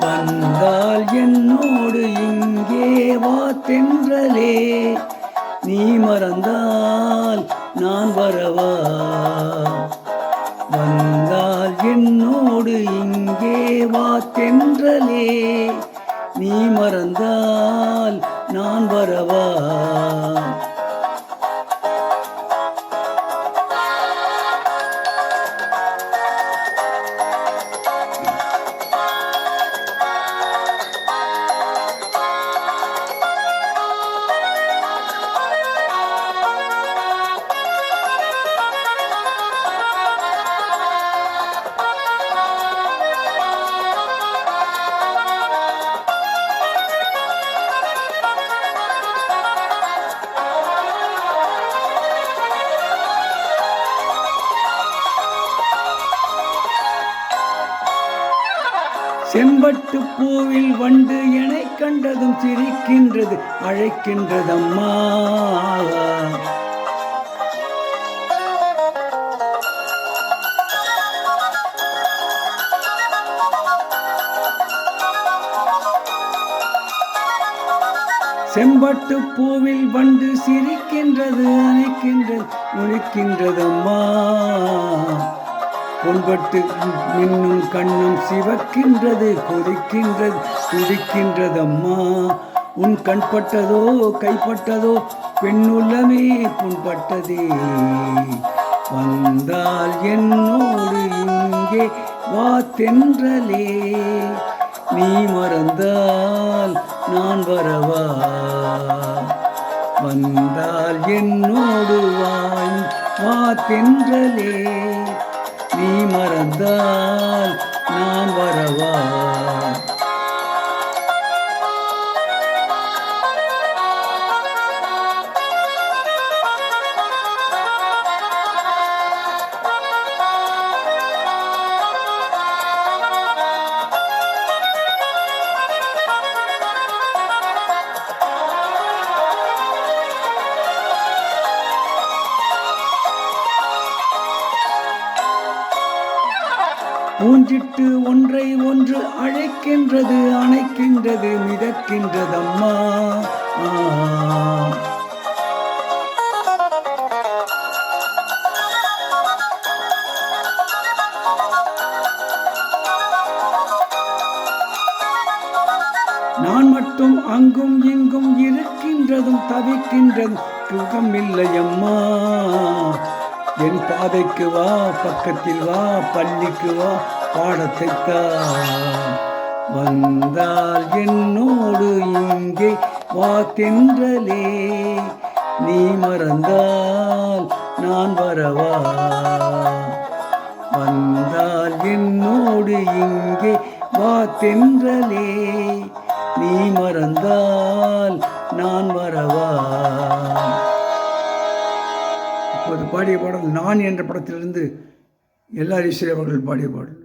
வந்தால் என்னோடு இங்கே வா தென்றலே, நீ மறந்தால் நான் வரவா. வந்தால் என்னோடு இங்கே வா தென்றலே, நீ மறந்தால் நான் வரவா. செம்பட்டு பூவில் வண்டு எனை கண்டதும் சிரிக்கின்றது, அழைக்கின்றதம்மா. செம்பட்டு பூவில் வண்டு சிரிக்கின்றது, அணைக்கின்றது, ஒழிக்கின்றதம்மா. பொன்பட்டு மின்னும் கண்ணும் சிவக்கின்றது, கொதிக்கின்றது, துடிக்கின்றதம்மா. உன் கண்பட்டதோ கைப்பட்டதோ பெண்ணுள்ளமே புண்பட்டதே. வந்தால் என்னோடு இங்கே வா தென்றலே, நீ மறந்தால் நான் வரவா. வந்தால் என்னோடு வா தென்றலே, நீ மறந்தால் நான் வரவா. பூஞ்சிட்டு ஒன்றை ஒன்று அழைக்கின்றது, அணைக்கின்றது, மிதக்கின்றதம்மா. நான் மட்டும் அங்கும் இங்கும் இருக்கின்றதும் தவிக்கின்றதும் சுகமில்லையம்மா. என் பாதைக்கு வா, பக்கத்தில் வா, பள்ளிக்கு வா, பாடத்தைத்தா. வந்தால் என்னோடு இங்கே வா தென்றலே, நீ மறந்தால் நான் வரவா. வந்தால் என்னோடு இங்கே வா தென்றலே, நீ மறந்தால் நான் வரவா. இப்போது பாடிய பாடல் நான் என்ற படத்திலிருந்து எல்லா இசை அவர்கள் பாடிய பாடல்.